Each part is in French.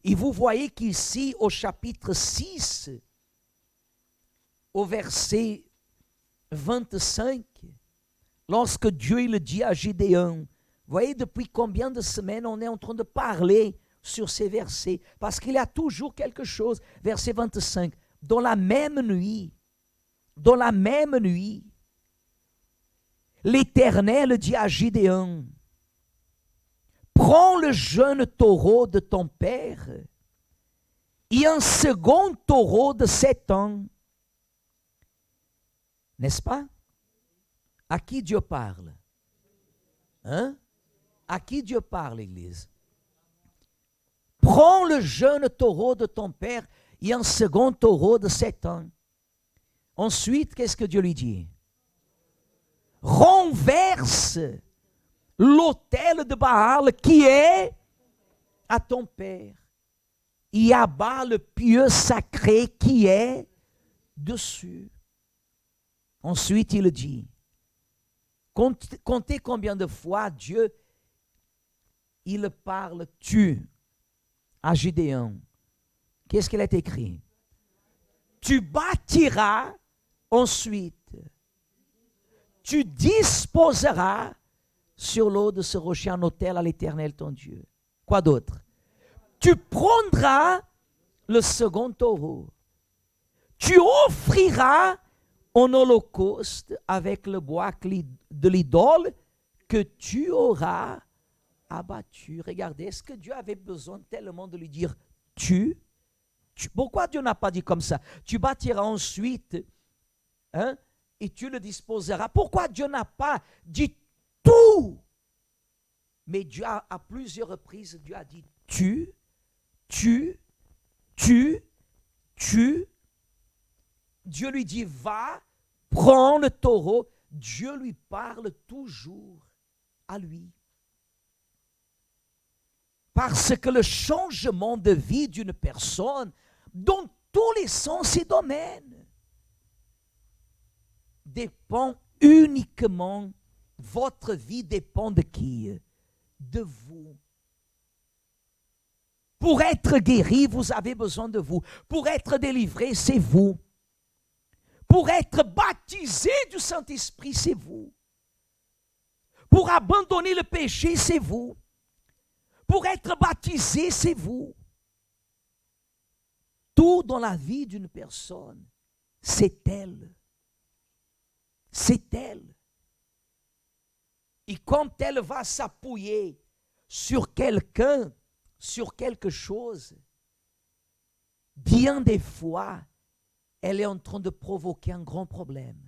Et vous voyez qu'ici, au chapitre 6, au verset 25, lorsque Dieu il dit à Gédéon, vous voyez depuis combien de semaines on est en train de parler sur ces versets, parce qu'il y a toujours quelque chose. Verset 25, dans la même nuit, l'Éternel dit à Gédéon, prends le jeune taureau de ton père et un second taureau de 7 ans. N'est-ce pas? À qui Dieu parle? Hein? À qui Dieu parle, l'Église? Prends le jeune taureau de ton père et un second taureau de 7 ans. Ensuite, qu'est-ce que Dieu lui dit? Renverse l'autel de Baal qui est à ton père et abat le pieu sacré qui est dessus. Ensuite, il dit, comptez combien de fois Dieu, il parle tu à Gédéon. Qu'est-ce qu'il est écrit? Tu bâtiras ensuite. Tu disposeras sur l'eau de ce rocher un autel à l'Éternel ton Dieu. Quoi d'autre? Tu prendras le second taureau. Tu offriras en holocauste avec le bois de l'idole que tu auras abattu. Regardez, est-ce que Dieu avait besoin tellement de lui dire tu? Pourquoi Dieu n'a pas dit comme ça? Tu bâtiras ensuite, hein, et tu le disposeras. Pourquoi Dieu n'a pas dit tout? Mais Dieu à plusieurs reprises, Dieu a dit tu. Dieu lui dit va, prends le taureau. Dieu lui parle toujours à lui. Parce que le changement de vie d'une personne, dans tous les sens et domaines, dépend uniquement, votre vie dépend de qui? De vous. Pour être guéri, vous avez besoin de vous. Pour être délivré, c'est vous. Pour être baptisé du Saint-Esprit, c'est vous. Pour abandonner le péché, c'est vous. Pour être baptisé, c'est vous. Tout dans la vie d'une personne, c'est elle. C'est elle. Et quand elle va s'appuyer sur quelqu'un, sur quelque chose, bien des fois, elle est en train de provoquer un grand problème.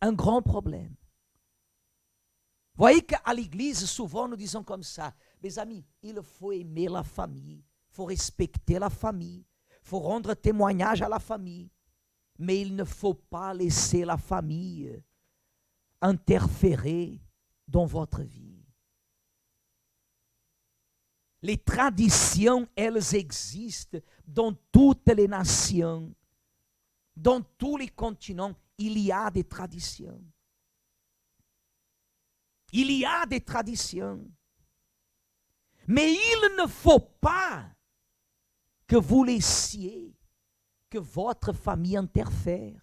Un grand problème. Vous voyez qu'à l'église, souvent nous disons comme ça, mes amis, il faut aimer la famille, il faut respecter la famille, il faut rendre témoignage à la famille, mais il ne faut pas laisser la famille interférer dans votre vie. Les traditions, elles existent dans toutes les nations, dans tous les continents, il y a des traditions. Il y a des traditions. Mais il ne faut pas que vous laissiez que votre famille interfère.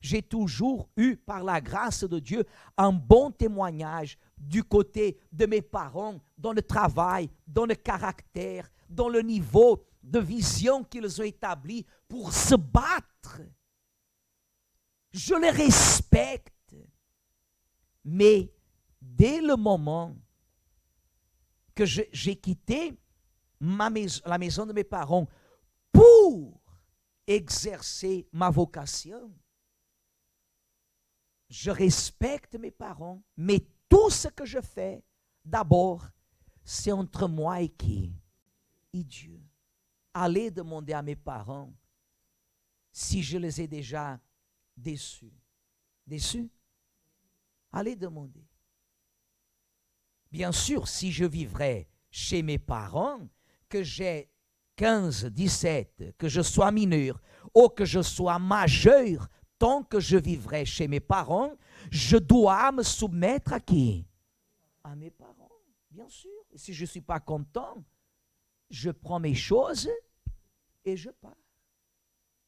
J'ai toujours eu, par la grâce de Dieu, un bon témoignage du côté de mes parents, dans le travail, dans le caractère, dans le niveau de vision qu'ils ont établi pour se battre. Je les respecte, mais dès le moment que j'ai quitté la maison de mes parents pour exercer ma vocation, je respecte mes parents, mais tout ce que je fais, d'abord, c'est entre moi et qui? Et Dieu. Allez demander à mes parents si je les ai déjà déçus. Déçus? Allez demander. Bien sûr, si je vivrais chez mes parents, que j'ai 15, 17, que je sois mineur ou que je sois majeur, tant que je vivrai chez mes parents, je dois me soumettre à qui? À mes parents, bien sûr. Et si je ne suis pas content, je prends mes choses et je pars.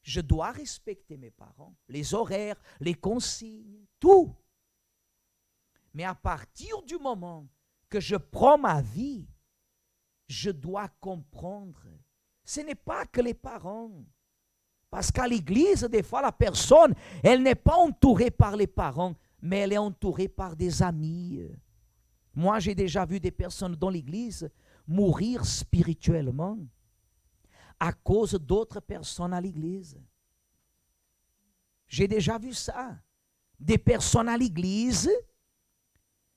Je dois respecter mes parents, les horaires, les consignes, tout. Mais à partir du moment que je prends ma vie, je dois comprendre. Ce n'est pas que les parents. Parce qu'à l'église, des fois, la personne, elle n'est pas entourée par les parents, mais elle est entourée par des amis. Moi, j'ai déjà vu des personnes dans l'église mourir spirituellement à cause d'autres personnes à l'église. J'ai déjà vu ça. Des personnes à l'église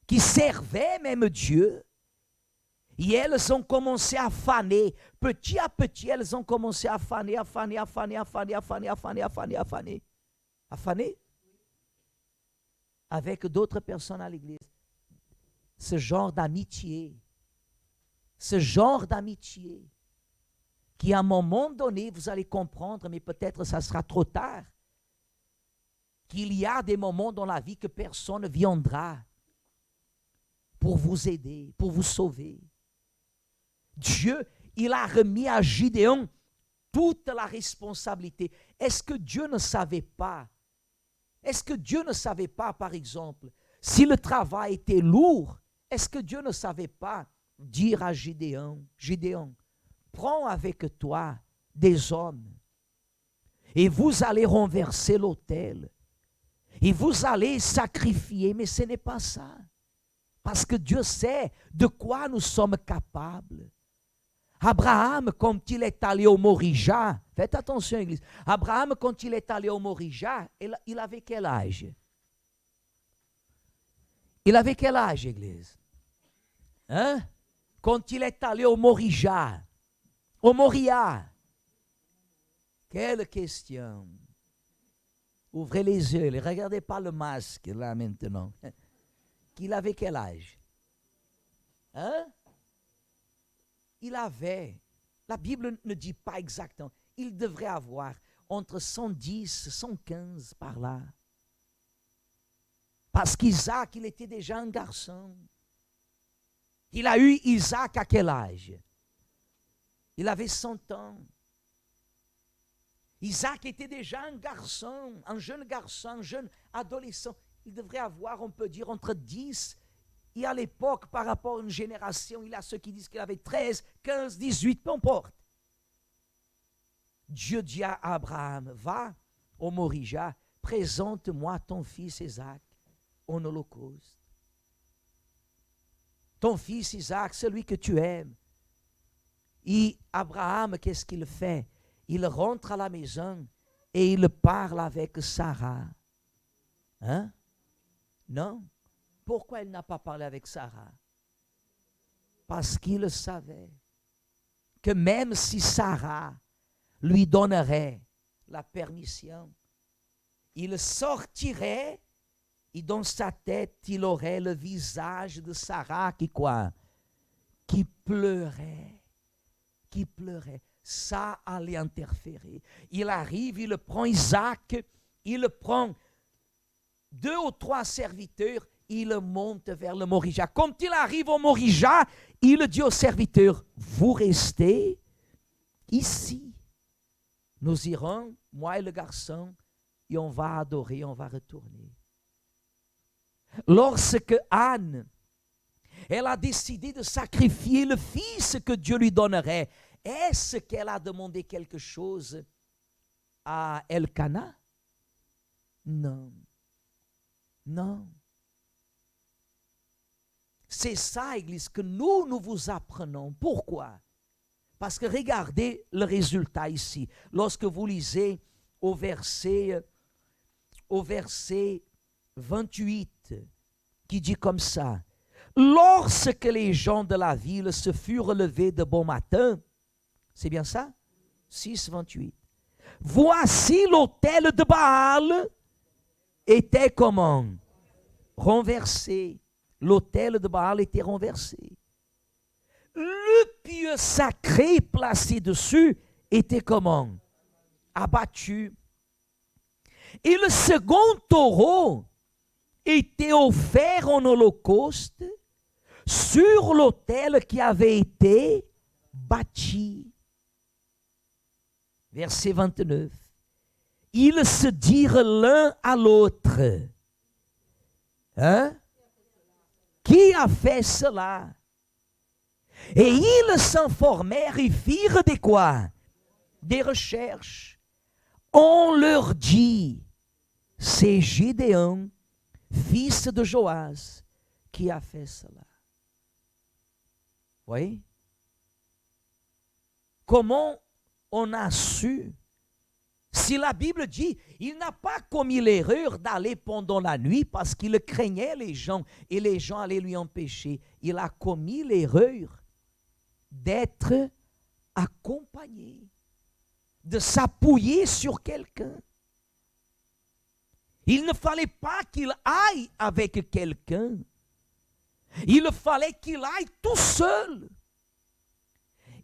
qui servaient même Dieu, et elles ont commencé à faner. Petit à petit, elles ont commencé à faner. Avec d'autres personnes à l'église. Ce genre d'amitié qui à un moment donné, vous allez comprendre, mais peut-être ça sera trop tard, qu'il y a des moments dans la vie que personne ne viendra pour vous aider, pour vous sauver. Dieu, il a remis à Gideon toute la responsabilité. Est-ce que Dieu ne savait pas? Est-ce que Dieu ne savait pas, par exemple, si le travail était lourd, est-ce que Dieu ne savait pas dire à Gideon, prends avec toi des hommes et vous allez renverser l'autel et vous allez sacrifier, mais ce n'est pas ça. Parce que Dieu sait de quoi nous sommes capables. Abraham, quand il est allé au Morija, faites attention, Église. Abraham, quand il est allé au Morija, il avait quel âge? Il avait quel âge, Église? Hein? Quand il est allé au Morija, au Moria. Quelle question. Ouvrez les yeux, ne regardez pas le masque là maintenant. Qu'il avait quel âge? Hein? Il avait, la Bible ne dit pas exactement, il devrait avoir entre 110, 115 par là. Parce qu'Isaac, il était déjà un garçon. Il a eu Isaac à quel âge? Il avait 100 ans. Isaac était déjà un garçon, un jeune adolescent. Il devrait avoir, on peut dire, entre 10 et à l'époque, par rapport à une génération, il y a ceux qui disent qu'il avait 13, 15, 18, peu importe. Dieu dit à Abraham, va au Morija, présente-moi ton fils Isaac en holocauste. Ton fils Isaac, celui que tu aimes. Et Abraham, qu'est-ce qu'il fait? Il rentre à la maison et il parle avec Sarah. Hein? Non? Pourquoi il n'a pas parlé avec Sarah? Parce qu'il savait que même si Sarah lui donnerait la permission, il sortirait et dans sa tête, il aurait le visage de Sarah qui quoi? Qui pleurait. Qui pleurait. Ça allait interférer. Il arrive, il prend Isaac, il prend 2 ou 3 serviteurs, il monte vers le Morija. Quand il arrive au Morija, il dit aux serviteurs, vous restez ici. Nous irons, moi et le garçon, et on va adorer, on va retourner. Lorsque Anne, elle a décidé de sacrifier le fils que Dieu lui donnerait, est-ce qu'elle a demandé quelque chose à Elkana? Non. Non. C'est ça, Église, que nous vous apprenons. Pourquoi? Parce que regardez le résultat ici. Lorsque vous lisez au verset 28, qui dit comme ça. Lorsque les gens de la ville se furent levés de bon matin, c'est bien ça? 6, 28. Voici l'autel de Baal était comment? Renversé. L'autel de Baal était renversé. Le pieu sacré placé dessus était comment? Abattu. Et le second taureau était offert en holocauste sur l'autel qui avait été bâtis. Verset 29. Ils se dirent l'un à l'autre. Hein? Qui a fait cela? Et ils s'informèrent et firent des quoi? Des recherches. On leur dit, c'est Gédéon, fils de Joas, qui a fait cela. Voyez? Comment on a su? Si la Bible dit, il n'a pas commis l'erreur d'aller pendant la nuit parce qu'il craignait les gens et les gens allaient lui empêcher. Il a commis l'erreur d'être accompagné, de s'appuyer sur quelqu'un. Il ne fallait pas qu'il aille avec quelqu'un. Il fallait qu'il aille tout seul.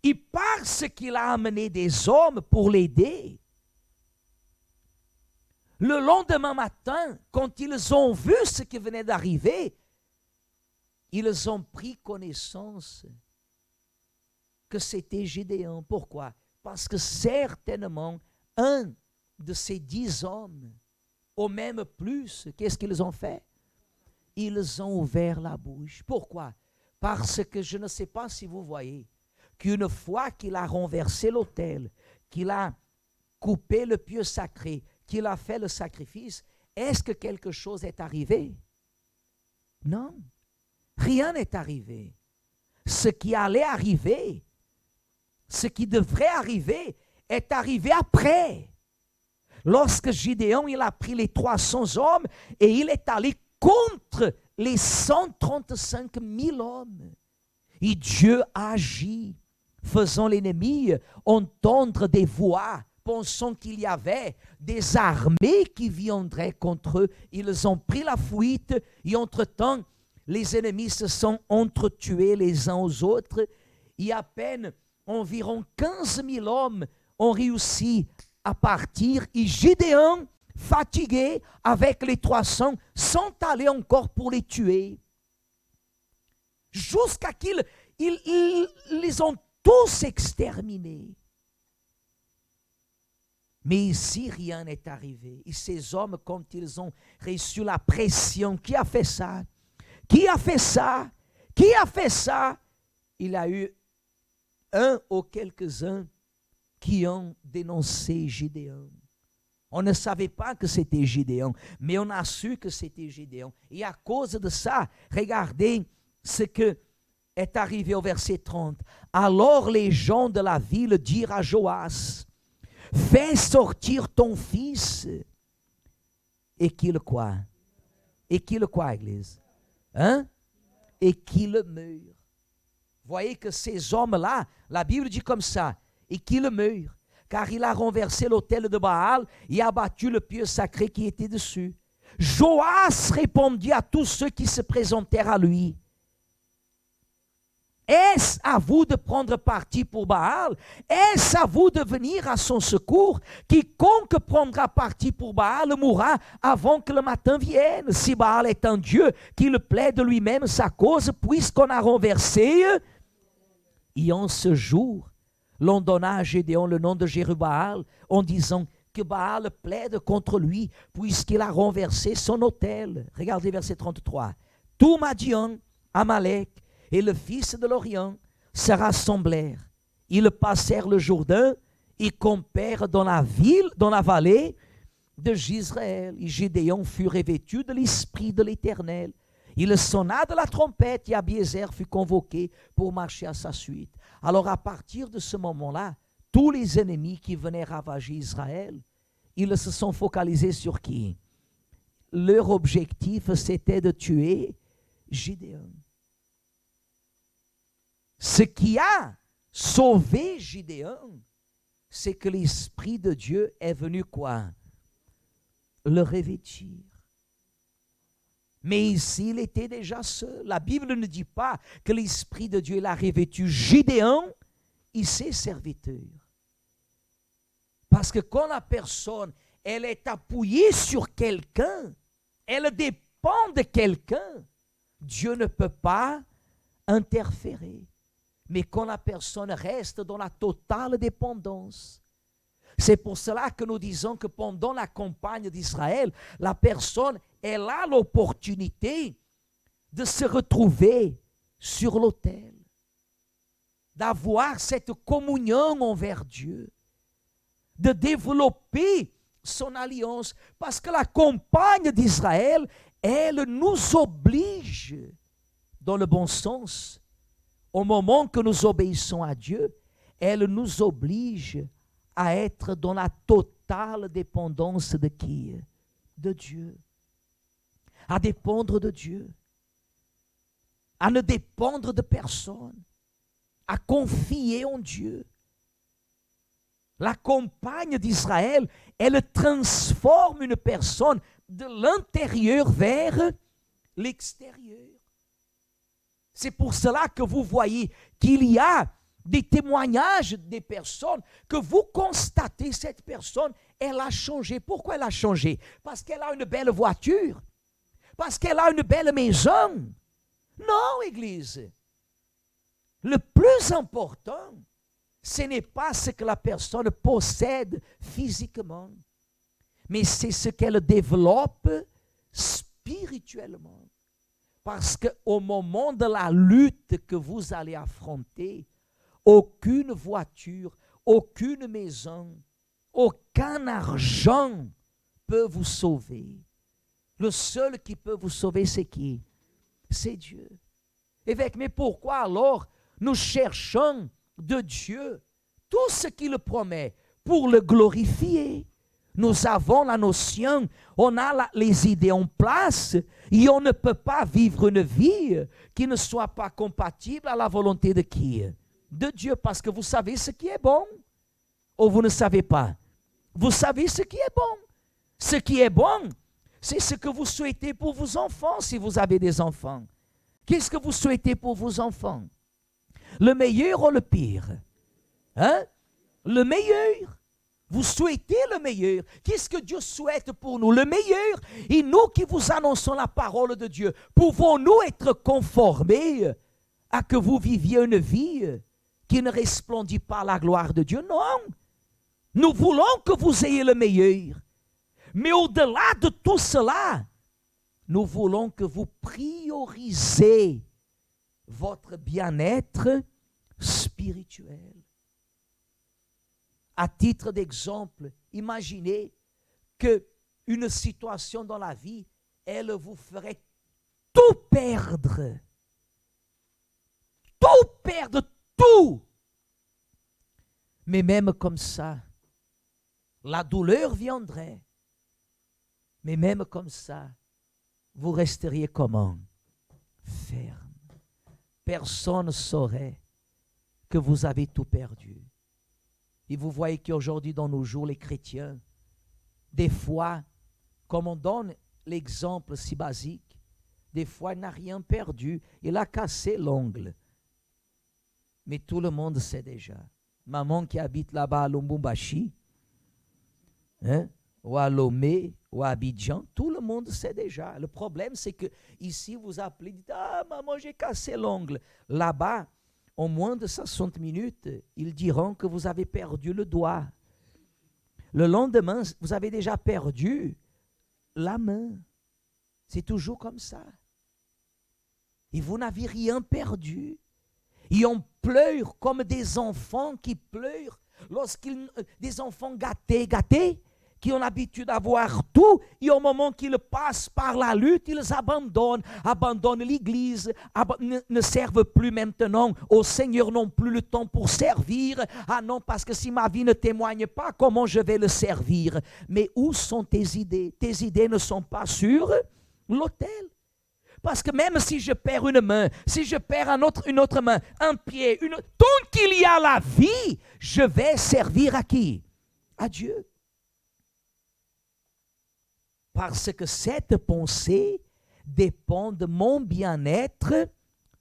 Et parce qu'il a amené des hommes pour l'aider, le lendemain matin, quand ils ont vu ce qui venait d'arriver, ils ont pris connaissance que c'était Gédéon. Pourquoi? Parce que certainement, un de ces 10 hommes, ou même plus, qu'est-ce qu'ils ont fait? Ils ont ouvert la bouche. Pourquoi? Parce que je ne sais pas si vous voyez qu'une fois qu'il a renversé l'autel, qu'il a coupé le pieu sacré, qu'il a fait le sacrifice, est-ce que quelque chose est arrivé? Non, rien n'est arrivé. Ce qui allait arriver, ce qui devrait arriver, est arrivé après. Lorsque Gédéon, il a pris les 300 hommes et il est allé contre les 135 000 hommes. Et Dieu agit, faisant l'ennemi entendre des voix, pensant qu'il y avait des armées qui viendraient contre eux. Ils ont pris la fuite et entre-temps, les ennemis se sont entretués les uns aux autres et à peine environ 15 000 hommes ont réussi à partir et Gédéon, fatigué avec les 300, sont allés encore pour les tuer. Jusqu'à qu'ils les ont tous exterminés. Mais ici, rien n'est arrivé. Et ces hommes, quand ils ont reçu la pression, qui a fait ça? Qui a fait ça? Qui a fait ça? Il y a eu un ou quelques-uns qui ont dénoncé Gédéon. On ne savait pas que c'était Gédéon, mais on a su que c'était Gédéon. Et à cause de ça, regardez ce que est arrivé au verset 30. Alors les gens de la ville dirent à Joas, fais sortir ton fils et qu'il quoi? Et qu'il quoi, Église? Hein? Et qu'il meure. Voyez que ces hommes-là, la Bible dit comme ça, et qu'il meure, car il a renversé l'autel de Baal et a abattu le pieu sacré qui était dessus. Joas répondit à tous ceux qui se présentèrent à lui. Est-ce à vous de prendre parti pour Baal? Est-ce à vous de venir à son secours? Quiconque prendra parti pour Baal mourra avant que le matin vienne. Si Baal est un Dieu, qu'il plaide de lui-même sa cause, puisqu'on a renversé. Et en ce jour, l'on donna à Gédéon le nom de Jérubaal, en disant que Baal plaide contre lui, puisqu'il a renversé son autel. Regardez verset 33. Tout Madian, Amalek, et le fils de l'Orient se rassemblèrent. Ils passèrent le Jourdain et campèrent dans la ville, dans la vallée de Jizréel. Et Gédéon fut revêtu de l'Esprit de l'Éternel. Il sonna de la trompette et Abiézer fut convoqué pour marcher à sa suite. Alors à partir de ce moment-là, tous les ennemis qui venaient ravager Israël, ils se sont focalisés sur qui? Leur objectif, c'était de tuer Gédéon. Ce qui a sauvé Gédéon, c'est que l'Esprit de Dieu est venu quoi? Le revêtir. Mais ici, il était déjà seul. La Bible ne dit pas que l'Esprit de Dieu l'a revêtu Gédéon et ses serviteurs. Parce que quand la personne, elle est appuyée sur quelqu'un, elle dépend de quelqu'un, Dieu ne peut pas interférer. mais quand la personne reste dans la totale dépendance. C'est pour cela que nous disons que pendant la campagne d'Israël, la personne, elle a l'opportunité de se retrouver sur l'autel, d'avoir cette communion envers Dieu, de développer son alliance, parce que la campagne d'Israël, elle nous oblige, dans le bon sens, au moment que nous obéissons à Dieu, elle nous oblige à être dans la totale dépendance de qui? De Dieu. À dépendre de Dieu. À ne dépendre de personne. À confier en Dieu. La campagne d'Israël, elle transforme une personne de l'intérieur vers l'extérieur. C'est pour cela que vous voyez qu'il y a des témoignages des personnes que vous constatez, cette personne, elle a changé. Pourquoi elle a changé? Parce qu'elle a une belle voiture. Parce qu'elle a une belle maison. Non, Église. Le plus important, ce n'est pas ce que la personne possède physiquement, mais c'est ce qu'elle développe spirituellement. Parce qu'au moment de la lutte que vous allez affronter, aucune voiture, aucune maison, aucun argent peut vous sauver. Le seul qui peut vous sauver, c'est qui? C'est Dieu. Évêque, mais pourquoi alors nous cherchons de Dieu tout ce qu'il promet pour le glorifier? Nous avons la notion, on a les idées en place et on ne peut pas vivre une vie qui ne soit pas compatible à la volonté de qui? De Dieu, parce que vous savez ce qui est bon ou vous ne savez pas? Vous savez ce qui est bon. Ce qui est bon, c'est ce que vous souhaitez pour vos enfants si vous avez des enfants. Qu'est-ce que vous souhaitez pour vos enfants? Le meilleur ou le pire? Hein? Le meilleur. Vous souhaitez le meilleur. Qu'est-ce que Dieu souhaite pour nous? Le meilleur. Et nous qui vous annonçons la parole de Dieu, pouvons-nous être conformés à que vous viviez une vie qui ne resplendit pas la gloire de Dieu? Non. Nous voulons que vous ayez le meilleur. Mais au-delà de tout cela, nous voulons que vous priorisez votre bien-être spirituel. À titre d'exemple, imaginez qu'une situation dans la vie, elle vous ferait tout perdre. Tout perdre, tout. Mais même comme ça, la douleur viendrait. Mais même comme ça, vous resteriez comment? Ferme. Personne ne saurait que vous avez tout perdu. Et vous voyez qu'aujourd'hui, dans nos jours, les chrétiens, des fois, comme on donne l'exemple si basique, des fois, il n'a rien perdu. Il a cassé l'ongle. Mais tout le monde sait déjà. Maman qui habite là-bas à Lubumbashi, ou à Lomé, ou à Abidjan, tout le monde sait déjà. Le problème, c'est que ici, vous appelez, dites, ah, maman, j'ai cassé l'ongle. Là-bas, en moins de 60 minutes, ils diront que vous avez perdu le doigt. Le lendemain, vous avez déjà perdu la main. C'est toujours comme ça. Et vous n'avez rien perdu. Et on pleure comme des enfants qui pleurent des enfants gâtés, qui ont l'habitude d'avoir tout, et au moment qu'ils passent par la lutte, ils abandonnent l'église, ne servent plus maintenant au Seigneur, n'ont plus le temps pour servir. Ah non, parce que si ma vie ne témoigne pas, comment je vais le servir? Mais où sont tes idées? Tes idées ne sont pas sur l'autel. Parce que même si je perds une main, si je perds une autre main, un pied, tant qu'il y a la vie, je vais servir à qui? À Dieu. Parce que cette pensée dépend de mon bien-être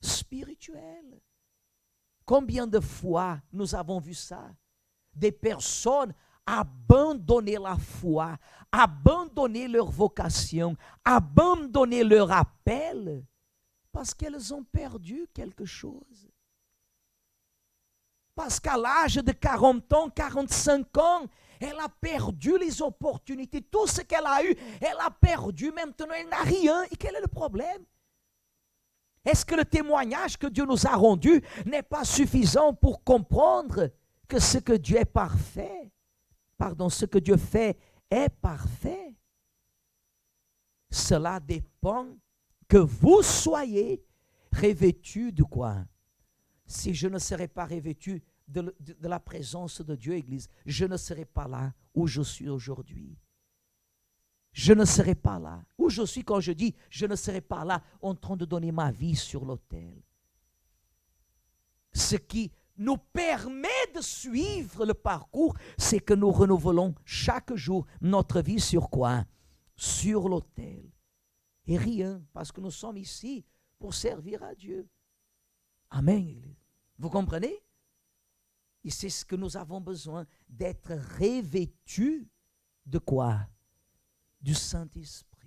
spirituel. Combien de fois nous avons vu ça? Des personnes abandonner la foi, abandonner leur vocation, abandonner leur appel, parce qu'elles ont perdu quelque chose. parce qu'à l'âge de 40 ans, 45 ans, elle a perdu les opportunités. Tout ce qu'elle a eu, elle a perdu. Maintenant, elle n'a rien. Et quel est le problème? Est-ce que le témoignage que Dieu nous a rendu n'est pas suffisant pour comprendre que ce que Dieu est parfait, ce que Dieu fait est parfait? Cela dépend que vous soyez revêtus de quoi? Si je ne serais pas revêtu de la présence de Dieu, Église, je ne serais pas là où je suis aujourd'hui. Je ne serai pas là. Où je suis quand je dis je ne serai pas là en train de donner ma vie sur l'autel. Ce qui nous permet de suivre le parcours, c'est que nous renouvelons chaque jour notre vie sur quoi? Sur l'autel. Et rien, parce que nous sommes ici pour servir à Dieu. Amen. Vous comprenez? Et c'est ce que nous avons besoin, d'être revêtus de quoi? Du Saint-Esprit.